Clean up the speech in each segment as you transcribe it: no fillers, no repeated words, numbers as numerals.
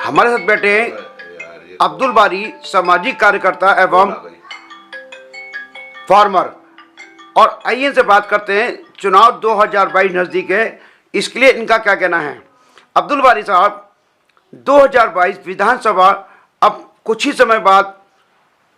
हमारे साथ बैठे हैं अब्दुल बारी, सामाजिक कार्यकर्ता एवं फार्मर। और आइए इनसे बात करते हैं, चुनाव 2022 नज़दीक है, इसके लिए इनका क्या कहना है। अब्दुल बारी साहब, 2022 विधानसभा अब कुछ ही समय बाद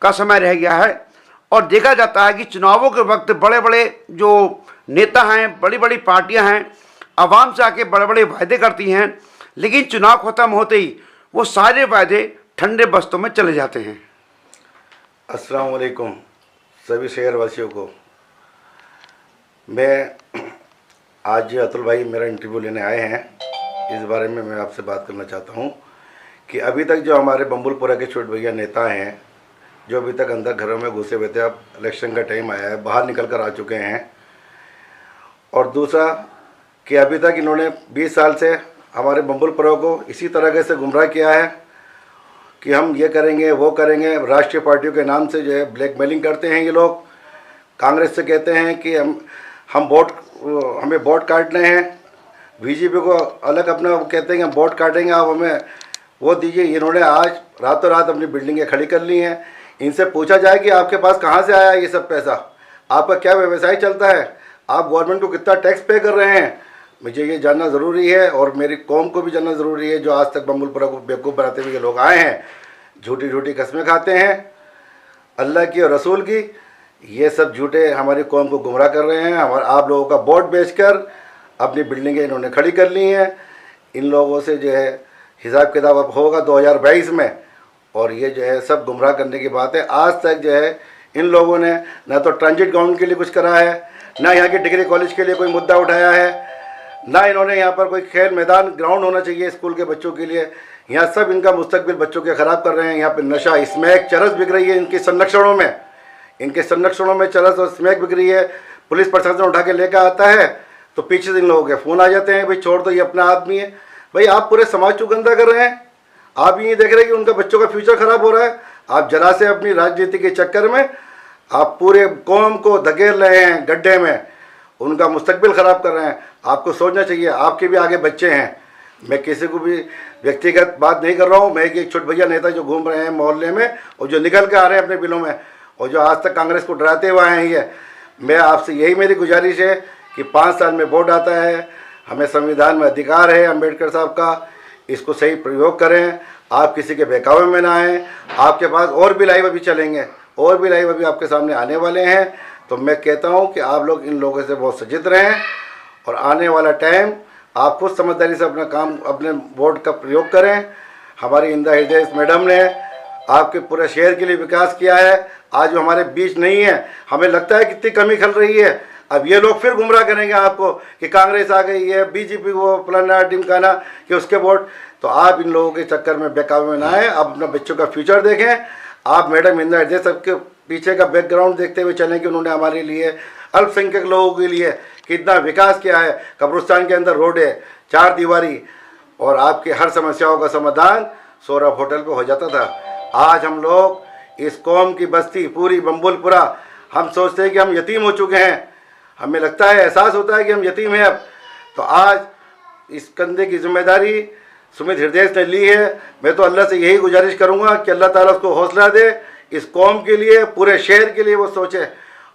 का समय रह गया है और देखा जाता है कि चुनावों के वक्त बड़े बड़े जो नेता हैं, बड़ी बड़ी पार्टियां हैं, आवाम से आके बड़े बड़े वायदे करती हैं, लेकिन चुनाव खत्म होते ही वो सारे वायदे ठंडे बस्तों में चले जाते हैं। अस्सलाम वालेकुम सभी शहरवासियों को। मैं आज अतुल भाई मेरा इंटरव्यू लेने आए हैं, इस बारे में मैं आपसे बात करना चाहता हूं कि अभी तक जो हमारे बम्बुलपुरा के छोटे भैया नेता हैं, जो अभी तक अंदर घरों में घुसे हुए थे, अब इलेक्शन का टाइम आया है, बाहर निकल कर आ चुके हैं। और दूसरा कि अभी तक इन्होंने 20 साल से हमारे बम्बुलपुरा को इसी तरह से गुमराह किया है कि हम ये करेंगे वो करेंगे। राष्ट्रीय पार्टियों के नाम से जो है ब्लैकमेलिंग करते हैं ये लोग। कांग्रेस से कहते हैं कि हमें वोट काटने हैं, बीजेपी को अलग अपना कहते हैं कि हम वोट काटेंगे, आप हमें वो दीजिए। इन्होंने आज रातों रात अपनी बिल्डिंगें खड़ी कर ली हैं। इनसे पूछा जाए कि आपके पास कहाँ से आया ये सब पैसा, आपका क्या व्यवसाय चलता है, आप गवर्नमेंट को कितना टैक्स पे कर रहे हैं, मुझे ये जानना ज़रूरी है। और मेरी कौम को भी जानना ज़रूरी है, जो आज तक बम्बुलपुरा को बेवकूफ़ बनाते हुए लोग आए हैं, झूठी झूठी कस्में खाते हैं अल्लाह की और रसूल की। ये सब झूठे हमारी कौम को गुमराह कर रहे हैं। आप लोगों का वोट बेचकर अपनी बिल्डिंगें इन्होंने खड़ी कर ली हैं। इन लोगों से जो है हिसाब किताब अब होगा 2022 में। और ये जो है सब गुमराह करने की बात है। आज तक जो है इन लोगों ने ना तो ट्रांजिट ग्राउंड के लिए कुछ करा है, ना यहाँ के डिग्री कॉलेज के लिए कोई मुद्दा उठाया है, ना इन्होंने यहाँ पर कोई खेल मैदान ग्राउंड होना चाहिए स्कूल के बच्चों के लिए। यहाँ सब इनका मुस्तकबिल बच्चों के ख़राब कर रहे हैं। यहाँ पे नशा, स्मैक, चरस बिक रही है इनके संरक्षणों में चरस और स्मैक बिक रही है। पुलिस प्रशासन उठा के लेकर आता है तो पीछे से इन लोगों के फ़ोन आ जाते हैं, भाई छोड़ दो, ये अपना आदमी है। भाई आप पूरे समाज को गंदा कर रहे हैं। आप ये देख रहे हैं कि उनका बच्चों का फ्यूचर ख़राब हो रहा है। आप जरा से अपनी राजनीति के चक्कर में आप पूरे कौम को धकेल रहे हैं गड्ढे में, उनका मुस्तकबिल ख़राब कर रहे हैं। आपको सोचना चाहिए, आपके भी आगे बच्चे हैं। मैं किसी को भी व्यक्तिगत बात नहीं कर रहा हूँ। मैं एक छोटे भैया नेता जो घूम रहे हैं मोहल्ले में और जो निकल के आ रहे हैं अपने बिलों में और जो आज तक कांग्रेस को डराते हुए आए हैं, मैं आपसे यही मेरी गुजारिश है कि 5 साल में वोट आता है, हमें संविधान में अधिकार है अम्बेडकर साहब का, इसको सही प्रयोग करें। आप किसी के बहकावे में ना आएँ। आपके पास और भी लाइव अभी चलेंगे, और भी लाइव अभी आपके सामने आने वाले हैं। तो मैं कहता हूं कि आप लोग इन लोगों से बहुत सचेत रहें और आने वाला टाइम आप खुद समझदारी से अपना काम, अपने वोट का प्रयोग करें। हमारी इंदिरा हृदय मैडम ने आपके पूरे शहर के लिए विकास किया है। आज वो हमारे बीच नहीं है, हमें लगता है कितनी कमी खल रही है। अब ये लोग फिर गुमराह करेंगे आपको कि कांग्रेस आ गई है, बीजेपी को फलाना ढिमकाना कि उसके वोट। तो आप इन लोगों के चक्कर में बहकावे में ना आए। आप अपना बच्चों का फ्यूचर देखें। आप मैडम इंदिरा हृदय सबके पीछे का बैकग्राउंड देखते हुए चलें कि उन्होंने हमारे लिए, अल्पसंख्यक लोगों के लिए कितना विकास किया है। कब्रिस्तान के अंदर रोड है, 4 दीवारी, और आपकी हर समस्याओं का समाधान सौरभ होटल पे हो जाता था। आज हम लोग इस कौम की बस्ती पूरी बम्बुलपुरा, हम सोचते हैं कि हम यतीम हो चुके हैं। हमें लगता है, एहसास होता है कि हम यतीम हैं अब। तो आज इस कंधे की जिम्मेदारी सुमित हृदय ने ली है। मैं तो अल्लाह से यही गुजारिश करूँगा कि अल्लाह ताला उसको हौसला दे, इस कौम के लिए, पूरे शहर के लिए वो सोचे।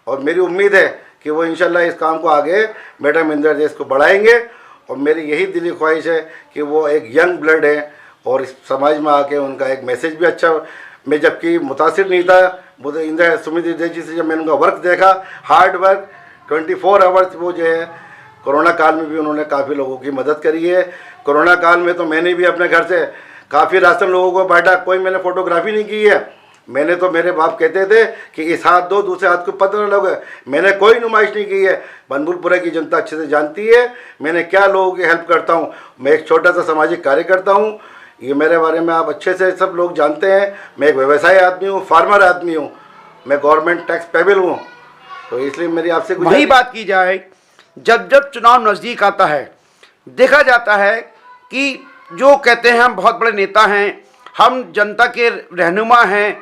और मेरी उम्मीद है कि वो इंशाल्लाह इस काम को आगे मैडम इंदिरा हृदय को बढ़ाएंगे। और मेरी यही दिली ख्वाहिश है कि वो एक यंग ब्लड है और इस समाज में आके उनका एक मैसेज भी अच्छा। मैं जबकि मुतासिर नहीं था, मुझे इंदिरा सुमित हृदय जी से जब मैंने उनका वर्क देखा, हार्ड वर्क, 24 आवर्स, वो जो है कोरोना काल में भी उन्होंने काफ़ी लोगों की मदद करी है। कोरोना काल में तो मैंने भी अपने घर से काफ़ी राशन लोगों को बांटा। कोई मैंने फोटोग्राफी नहीं की है। मैंने तो, मेरे बाप कहते थे कि इस हाथ दो, दूसरे हाथ को 15 लोग है। मैंने कोई नुमाइश नहीं की है। बम्बुलपुरा की जनता अच्छे से जानती है मैंने क्या लोगों की हेल्प करता हूँ। मैं एक छोटा सा सामाजिक कार्यकर्ता हूँ। ये मेरे बारे में आप अच्छे से सब लोग जानते हैं। मैं एक व्यवसायी आदमी हूँ, फार्मर आदमी हूँ, मैं गवर्नमेंट टैक्स पेबल हूँ। तो इसलिए मेरी आपसे वही बात की जाए, जब जब चुनाव नज़दीक आता है, देखा जाता है कि जो कहते हैं हम बहुत बड़े नेता हैं, हम जनता के रहनुमा हैं,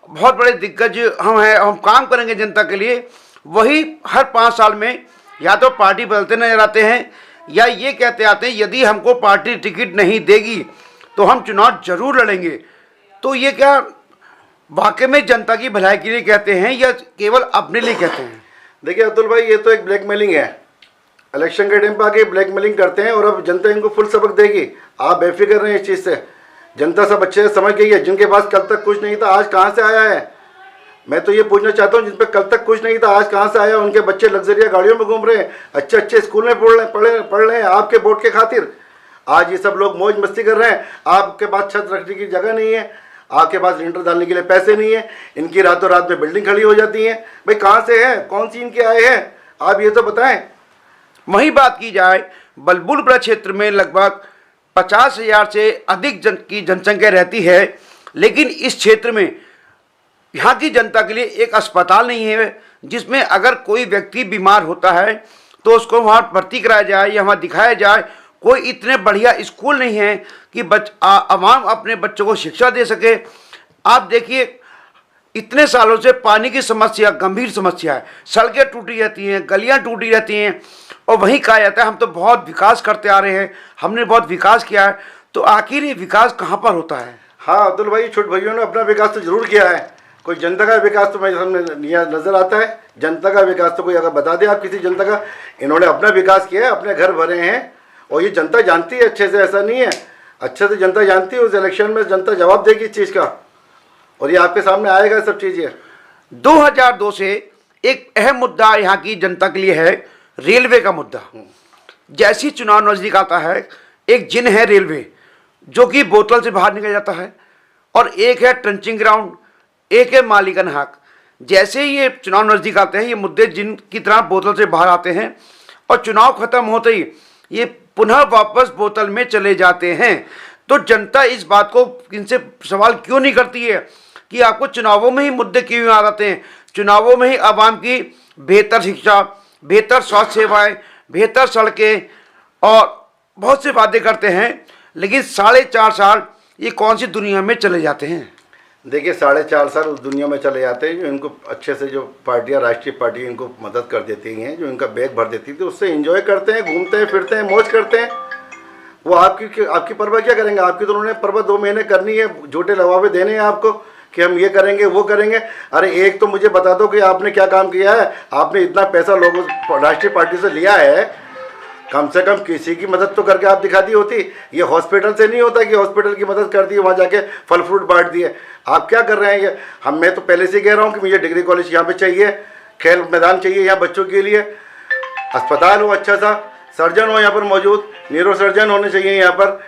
बहुत बड़े दिग्गज हम हैं, हम काम करेंगे जनता के लिए, वही हर 5 साल में या तो पार्टी बदलते नजर आते हैं या ये कहते आते हैं यदि हमको पार्टी टिकट नहीं देगी तो हम चुनाव जरूर लड़ेंगे। तो ये क्या वाकई में जनता की भलाई के लिए कहते हैं या केवल अपने लिए कहते हैं? देखिए अतुल भाई, ये तो एक ब्लैकमेलिंग है। इलेक्शन के टाइम पर आके ब्लैकमेलिंग करते हैं और अब जनता इनको फुल सबक देगी। आप बेफिक्र रहे इस चीज़ से। जनता सब अच्छे से समझ गई है। जिनके पास कल तक कुछ नहीं था, आज कहाँ से आया है? मैं तो ये पूछना चाहता हूँ, जिन पर कल तक कुछ नहीं था, आज कहाँ से आया? उनके बच्चे लग्जरिया गाड़ियों में घूम रहे हैं, अच्छे अच्छे स्कूल में पढ़ रहे हैं आपके वोट के खातिर। आज ये सब लोग मौज मस्ती कर रहे हैं। आपके पास छत रखने की जगह नहीं है, आपके पास लिंटर डालने के लिए पैसे नहीं है। इनकी रातों रात में बिल्डिंग खड़ी हो जाती है। भाई कहाँ से है? कौन सी इनके आए हैं? आप ये तो बताएं। वहीं बात की जाए, बलबुलपुरा क्षेत्र में लगभग 50,000 से अधिक की जनसंख्या रहती है, लेकिन इस क्षेत्र में यहाँ की जनता के लिए एक अस्पताल नहीं है जिसमें अगर कोई व्यक्ति बीमार होता है तो उसको वहाँ भर्ती कराया जाए या वहाँ दिखाया जाए। कोई इतने बढ़िया स्कूल नहीं है कि आवाम अपने बच्चों को शिक्षा दे सके। आप देखिए, इतने सालों से पानी की समस्या गंभीर समस्या है, सड़कें टूटी रहती हैं, गलियां टूटी रहती हैं, और वहीं कहा जाता है हम तो बहुत विकास करते आ रहे हैं, हमने बहुत विकास किया है। तो आखिर ये विकास कहाँ पर होता है? हाँ अतुल भाई, छोटे भाइयों ने अपना विकास तो जरूर किया है। कोई जनता का विकास तो मेरे सामने नजर आता है? जनता का विकास तो कोई अगर बता दे आप किसी जनता का। इन्होंने अपना विकास किया है, अपने घर भरे हैं, और ये जनता जानती है अच्छे से। ऐसा नहीं है, अच्छे से जनता जानती है। उस इलेक्शन में जनता जवाब देगी इस चीज़ का, और ये आपके सामने आएगा सब चीज़ें। 2002 से एक अहम मुद्दा यहाँ की जनता के लिए है रेलवे का मुद्दा। जैसी चुनाव नज़दीक आता है, एक जिन है रेलवे जो कि बोतल से बाहर निकल जाता है, और एक है ट्रंचिंग ग्राउंड, एक है मालिकाना हक। जैसे ही ये चुनाव नज़दीक आते हैं, ये मुद्दे जिन की तरह बोतल से बाहर आते हैं, और चुनाव खत्म होते ही ये पुनः वापस बोतल में चले जाते हैं। तो जनता इस बात को इनसे सवाल क्यों नहीं करती है कि आपको चुनावों में ही मुद्दे क्यों आ जाते हैं? चुनावों में ही आवाम की बेहतर शिक्षा, बेहतर स्वास्थ्य सेवाएं, बेहतर सड़कें और बहुत से वादे करते हैं, लेकिन 4.5 साल ये कौन सी दुनिया में चले जाते हैं? देखिए 4.5 साल उस दुनिया में चले जाते हैं जो इनको अच्छे से, जो पार्टियां, राष्ट्रीय पार्टी इनको मदद कर देती हैं, जो इनका बैग भर देती थी, उससे एंजॉय करते हैं, घूमते हैं, फिरते हैं, मौज करते हैं। वो आपकी परवाह क्या करेंगे? आपकी तो उन्होंने परवाह 2 महीने करनी है, झूठे लवावे देने हैं आपको कि हम ये करेंगे वो करेंगे। अरे एक तो मुझे बता दो कि आपने क्या काम किया है? आपने इतना पैसा लोगों राष्ट्रीय पार्टी से लिया है, कम से कम किसी की मदद तो करके आप दिखा दी होती। ये हॉस्पिटल से नहीं होता कि हॉस्पिटल की मदद कर दी, वहाँ जाके फल फ्रूट बांट दिए। आप क्या कर रहे हैं ये? मैं तो पहले से कह रहा हूँ कि मुझे डिग्री कॉलेज यहाँ पे चाहिए, खेल मैदान चाहिए यहाँ बच्चों के लिए, अस्पताल हो अच्छा सा, सर्जन हो यहाँ पर मौजूद, न्यूरो सर्जन होने चाहिए यहाँ पर,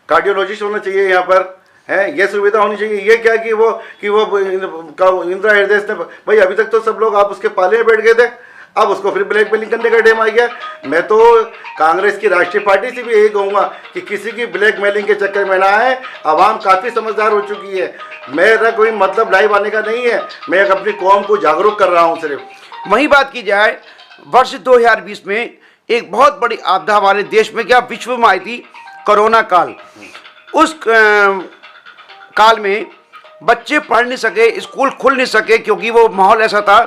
कार्डियोलॉजिस्ट होना चाहिए यहाँ पर, है ये सुविधा होनी चाहिए। ये क्या कि वो इंदिरा हृदय ने, भाई अभी तक तो सब लोग आप उसके पाले में बैठ गए थे, अब उसको फिर ब्लैकमेलिंग करने का टाइम आ गया। मैं तो कांग्रेस की राष्ट्रीय पार्टी से भी यही कहूँगा कि किसी की ब्लैकमेलिंग के चक्कर में ना आए। आवाम काफ़ी समझदार हो चुकी है। मेरा कोई मतलब लाइव आने का नहीं है, मैं अपनी कौम को जागरूक कर रहा हूँ सिर्फ। वहीं बात की जाए, वर्ष 2020 में एक बहुत बड़ी आपदा हमारे देश में, क्या विश्व में आई थी, कोरोना काल। उस काल में बच्चे पढ़ नहीं सके, स्कूल खुल नहीं सके, क्योंकि वो माहौल ऐसा था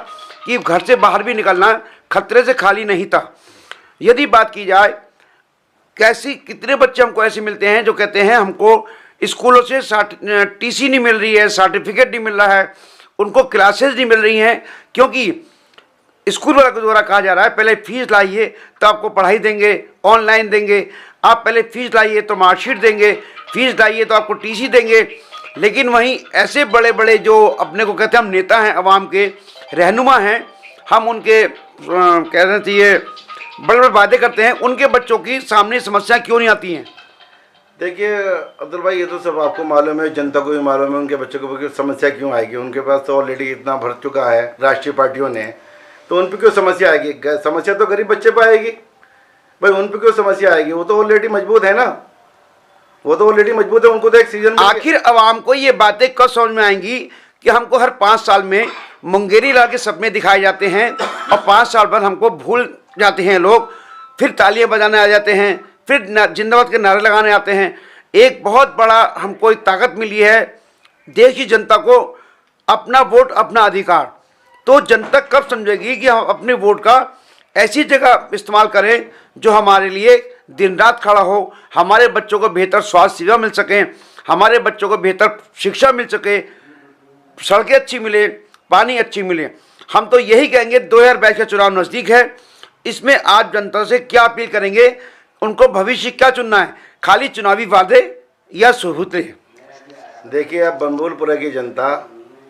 कि घर से बाहर भी निकलना खतरे से खाली नहीं था। यदि बात की जाए, कितने बच्चे हमको ऐसे मिलते हैं जो कहते हैं हमको स्कूलों से टीसी नहीं मिल रही है, सर्टिफिकेट नहीं मिल रहा है, उनको क्लासेस नहीं मिल रही हैं, क्योंकि स्कूल वालों के द्वारा कहा जा रहा है पहले फीस लाइए तो आपको पढ़ाई देंगे, ऑनलाइन देंगे, आप पहले फीस लाइए तो मार्कशीट देंगे, फीस लाइए तो आपको टीसी देंगे। लेकिन वहीं ऐसे बड़े बड़े जो अपने को कहते हैं हम नेता हैं, अवाम के रहनुमा हैं, हम उनके कहना चाहिए बड़े बड़े वादे करते हैं, उनके बच्चों की सामने समस्या क्यों नहीं आती हैं? देखिए अब्दुल भाई, ये तो सब आपको मालूम है, जनता को भी मालूम है उनके बच्चों को समस्या क्यों आएगी। उनके पास तो ऑलरेडी इतना भर चुका है राष्ट्रीय पार्टियों ने, तो उन पर क्यों समस्या आएगी? समस्या तो गरीब बच्चे पर आएगी भाई, उन पर क्यों समस्या आएगी? वो तो ऑलरेडी मजबूत है ना, वो तो ऑलरेडी मजबूत है। उनको तो एक सीजन आखिर अवाम को ये बातें कब समझ में आएंगी कि हमको हर 5 साल में मुंगेरी लाल के सपने दिखाए जाते हैं और 5 साल बाद हमको भूल जाते हैं लोग, फिर तालियां बजाने आ जाते हैं, फिर जिंदाबाद के नारे लगाने आते हैं। एक बहुत बड़ा हमको एक ताकत मिली है, देश की जनता को अपना वोट अपना अधिकार। तो जनता कब समझेगी कि हम अपने वोट का ऐसी जगह इस्तेमाल करें जो हमारे लिए दिन रात खड़ा हो, हमारे बच्चों को बेहतर स्वास्थ्य सेवा मिल सके, हमारे बच्चों को बेहतर शिक्षा मिल सके, सड़कें अच्छी मिले, पानी अच्छी मिले। हम तो यही कहेंगे, 2022 का चुनाव नज़दीक है, इसमें आप जनता से क्या अपील करेंगे, उनको भविष्य क्या चुनना है, खाली चुनावी वादे या सुबूते? देखिए, अब बम्बुलपुरा की जनता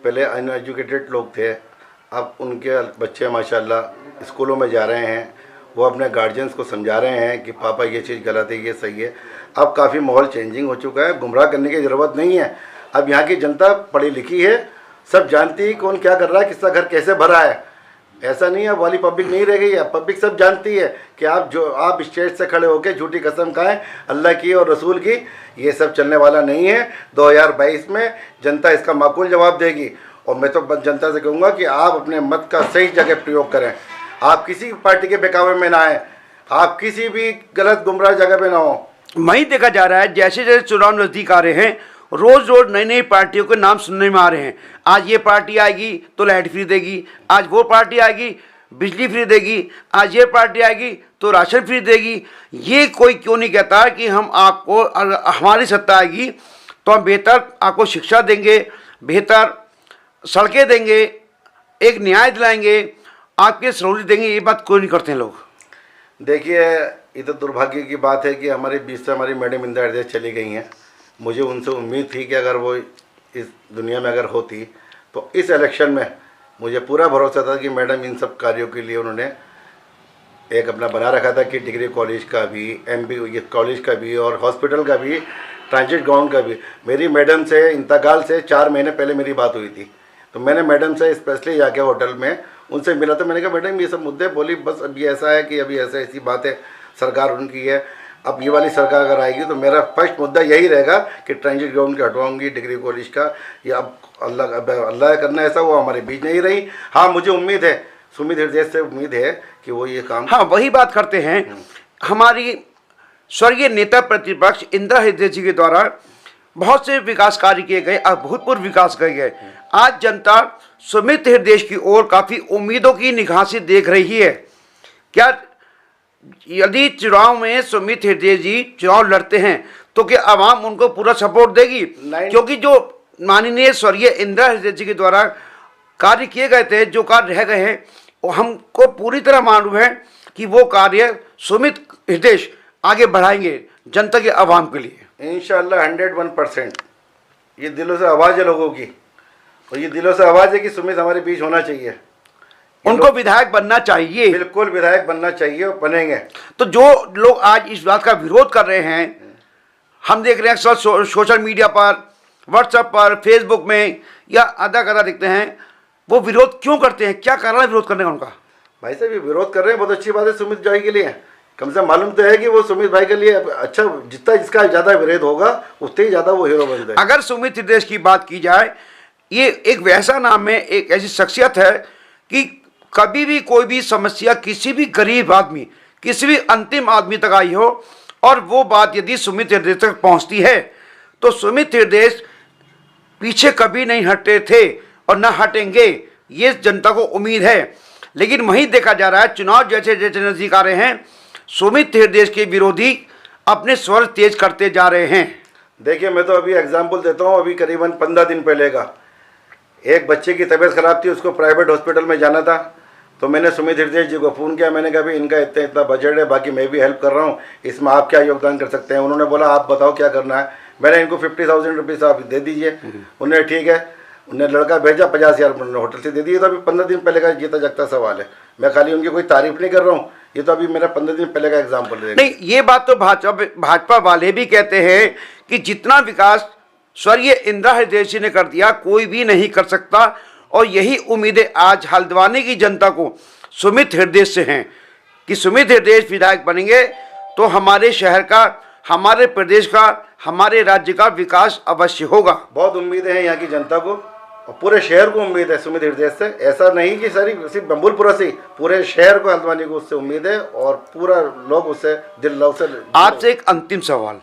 पहले अनएजुकेटेड लोग थे, अब उनके बच्चे माशाल्लाह स्कूलों में जा रहे हैं, वो अपने गार्जियंस को समझा रहे हैं कि पापा ये चीज़ गलत है, ये सही है। अब काफ़ी माहौल चेंजिंग हो चुका है, गुमराह करने की ज़रूरत नहीं है। अब यहाँ की जनता पढ़ी लिखी है, सब जानती है कौन क्या कर रहा है, किसका घर कैसे भरा है। ऐसा नहीं है वाली पब्लिक नहीं रह गई है, पब्लिक सब जानती है कि आप स्टेज से खड़े होकर झूठी कसम खाएं अल्लाह की और रसूल की, ये सब चलने वाला नहीं है। 2022 में जनता इसका माकूल जवाब देगी, और मैं तो जनता से कहूँगा कि आप अपने मत का सही जगह प्रयोग करें, आप किसी पार्टी के बहकावे में ना आए, आप किसी भी गलत गुमराह जगह पे ना हो। वहीं देखा जा रहा है, जैसे जैसे चुनाव नज़दीक आ रहे हैं, रोज़ रोज़ नई नई पार्टियों के नाम सुनने में आ रहे हैं। आज ये पार्टी आएगी तो लाइट फ्री देगी, आज वो पार्टी आएगी बिजली फ्री देगी, आज ये पार्टी आएगी तो राशन फ्री देगी। ये कोई क्यों नहीं कहता कि हम आपको, हमारी सत्ता आएगी तो हम बेहतर आपको शिक्षा देंगे, बेहतर सड़कें देंगे, एक न्याय दिलाएंगे, आपके सहूलियत देंगे। ये बात कोई नहीं करते हैं लोग। देखिए, ये तो दुर्भाग्य की बात है कि हमारे बीच से हमारी मैडम इंदिरा हृदय चली गई हैं। मुझे उनसे उम्मीद थी कि अगर वो इस दुनिया में अगर होती तो इस इलेक्शन में मुझे पूरा भरोसा था कि मैडम इन सब कार्यों के लिए उन्होंने एक अपना बना रखा था कि डिग्री कॉलेज का भी, MB कॉलेज का भी और हॉस्पिटल का भी, ट्रांजिट ग्राउंड का भी। मेरी मैडम से इंतकाल से 4 महीने पहले मेरी बात हुई थी, तो मैंने मैडम से स्पेशली जाके होटल में उनसे मिला। तो मैंने कहा मैडम ये सब मुद्दे, बोली बस अभी ऐसा है कि अभी ऐसी बात है, सरकार उनकी है, अब ये वाली सरकार अगर आएगी तो मेरा फर्स्ट मुद्दा यही रहेगा कि ट्रांजिट ग्राउंड के हटवाऊंगी, डिग्री कॉलेज का। या अब अल्लाह करना ऐसा, वो हमारे बीच नहीं रही। हाँ, मुझे उम्मीद है, सुमित हृदय से उम्मीद है कि वो ये काम। हाँ, वही बात करते हैं। हमारी स्वर्गीय नेता प्रतिपक्ष इंदिरा हृदय जी के द्वारा बहुत से विकास कार्य किए गए, अभूतपूर्व विकास किए गए। आज जनता सुमित हृदय की ओर काफ़ी उम्मीदों की निगाह से देख रही है। क्या यदि चुनाव में सुमित हृदय जी चुनाव लड़ते हैं तो क्या आवाम उनको पूरा सपोर्ट देगी? क्योंकि जो माननीय स्वर्गीय इंदिरा हृदय जी के द्वारा कार्य किए गए थे, जो कार्य रह गए हैं, वो हमको पूरी तरह मालूम है कि वो कार्य सुमित हृदय आगे बढ़ाएंगे जनता के आवाम के लिए। इंशाल्लाह 101%। ये दिलों से आवाज़ है लोगों की, और ये दिलों से आवाज़ है कि सुमित हमारे बीच होना चाहिए, उनको विधायक बनना चाहिए। बिल्कुल विधायक बनना चाहिए और बनेंगे। तो जो लोग आज इस बात का विरोध कर रहे हैं, हम देख रहे हैं अक्सर सोशल मीडिया पर, व्हाट्सएप पर, फेसबुक में या आधा कदा दिखते हैं, वो विरोध क्यों करते हैं? क्या कारण है विरोध करने का उनका? भाई साहब, ये विरोध कर रहे हैं, बहुत अच्छी बात है सुमित भाई के लिए। कम से कम मालूम तो है कि वो सुमित भाई के लिए अच्छा, जितना जिसका ज़्यादा विरोध होगा उतने ही ज़्यादा वो हीरो बनते हैं। अगर सुमित हृदय की बात की जाए, ये एक वैसा नाम है, एक ऐसी शख्सियत है कि कभी भी कोई भी समस्या किसी भी गरीब आदमी, किसी भी अंतिम आदमी तक आई हो, और वो बात यदि सुमित हृदय तक पहुंचती है तो सुमित हृदय पीछे कभी नहीं हटते थे और न हटेंगे, ये जनता को उम्मीद है। लेकिन वहीं देखा जा रहा है, चुनाव जैसे जैसे नज़दीक आ रहे हैं, सुमित हृदय के विरोधी अपने स्वर तेज करते जा रहे हैं। देखिए, मैं तो अभी एग्जाम्पल देता हूँ। अभी करीबन 15 दिन पहले का, एक बच्चे की तबीयत ख़राब थी, उसको प्राइवेट हॉस्पिटल में जाना था, तो मैंने सुमित हृदय जी को फ़ोन किया। मैंने कहा भाई, इनका इतना इतना बजट है, बाकी मैं भी हेल्प कर रहा हूँ, इसमें आप क्या योगदान कर सकते हैं? उन्होंने बोला आप बताओ क्या करना है। मैंने इनको 50,000 रुपीज़ आप दे दीजिए। उन्हें ठीक है, उन्हें लड़का भेजा, 50,000 उन्होंने होटल से दे दिए। तो अभी 15 दिन पहले का जीता जगता सवाल है। मैं खाली उनकी कोई तारीफ नहीं कर रहा हूँ, ये तो अभी मेरा 15 दिन पहले का एग्जाम्पल है। नहीं, ये बात तो भाजपा वाले भी कहते हैं कि जितना विकास स्वर्गीय इंदिरा हृदय जी ने कर दिया, कोई भी नहीं कर सकता। और यही उम्मीदें आज हल्द्वानी की जनता को सुमित हृदय से हैं कि सुमित हृदय विधायक बनेंगे तो हमारे शहर का, हमारे प्रदेश का, हमारे राज्य का विकास अवश्य होगा। बहुत उम्मीदें हैं यहाँ की जनता को, और पूरे शहर को उम्मीद है सुमित हृदय से। ऐसा नहीं कि सिर्फ बम्बुलपुरा से, पूरे शहर को, हल्द्वानी को उससे उम्मीद है, और पूरा लोग उससे दिल लव से। आपसे एक अंतिम सवाल,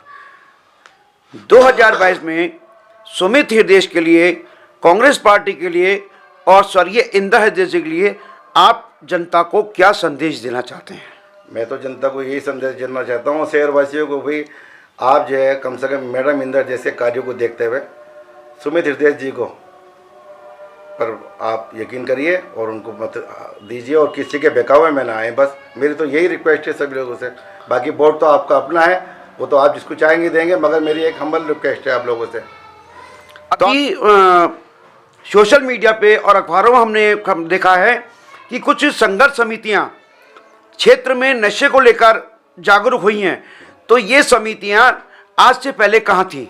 2022 में सुमित हृदय के लिए, कांग्रेस पार्टी के लिए और स्वर्गीय इंदिरा हृदय के लिए आप जनता को क्या संदेश देना चाहते हैं? मैं तो जनता को यही संदेश देना चाहता हूँ, शहरवासियों को भी, आप जो है कम से कम मैडम इंदर जैसे कार्यों को देखते हुए सुमित हृदय जी को पर आप यकीन करिए और उनको मत दीजिए और किसी के बहकावे में ना आए। बस मेरी तो यही रिक्वेस्ट है सभी लोगों से। बाकी वोट तो आपका अपना है, वो तो आप जिसको चाहेंगे देंगे, मगर मेरी एक हम्बल रिक्वेस्ट है आप लोगों से। अभी सोशल मीडिया पे और अखबारों में हमने देखा है कि कुछ संघर्ष समितियां क्षेत्र में नशे को लेकर जागरूक हुई हैं, तो ये समितियां आज से पहले कहाँ थी?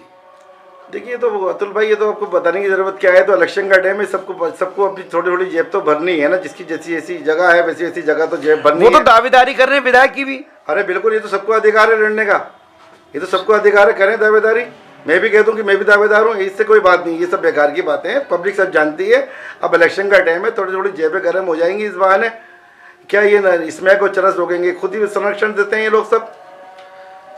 देखिए तो अतुल भाई, ये तो आपको बताने की ज़रूरत क्या है, तो इलेक्शन का टाइम है, सबको अपनी थोड़ी थोड़ी जेब तो भरनी है ना, जिसकी जैसी ऐसी जगह है वैसी वैसी जगह तो जेब भरनी है। वो तो दावेदारी कर रहे हैं विधायक की भी। अरे बिल्कुल, ये तो सबको अधिकार है लड़ने का, ये तो सबको अधिकार है, करें दावेदारी। मैं भी कह दूं कि मैं भी दावेदार हूँ, इससे कोई बात नहीं, ये सब बेकार की बातें हैं, पब्लिक सब जानती है। अब इलेक्शन का टाइम है, थोड़ी थोड़ी जेबें गर्म हो जाएंगी इस बहाने, क्या ये स्मैक और चरस रोकेंगे? खुद ही संरक्षण देते हैं ये लोग सब।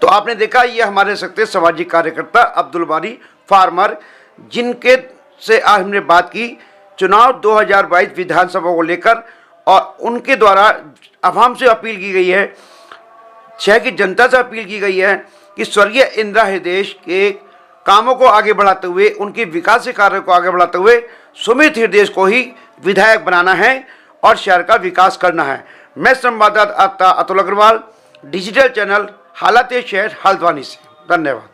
तो आपने देखा, ये हमारे सकते सामाजिक कार्यकर्ता अब्दुल बारी फार्मर, जिनके से आज हमने बात की चुनाव 2022 विधानसभा को लेकर, और उनके द्वारा आवाम से अपील की गई है, शहर की जनता से अपील की गई है कि स्वर्गीय इंदिरा हृदय के कामों को आगे बढ़ाते हुए, उनके विकास के कार्यों को आगे बढ़ाते हुए सुमित हृदय को ही विधायक बनाना है और शहर का विकास करना है। मैं संवाददाता अतुल अग्रवाल, डिजिटल चैनल हालात शहर हल्द्वानी से। धन्यवाद।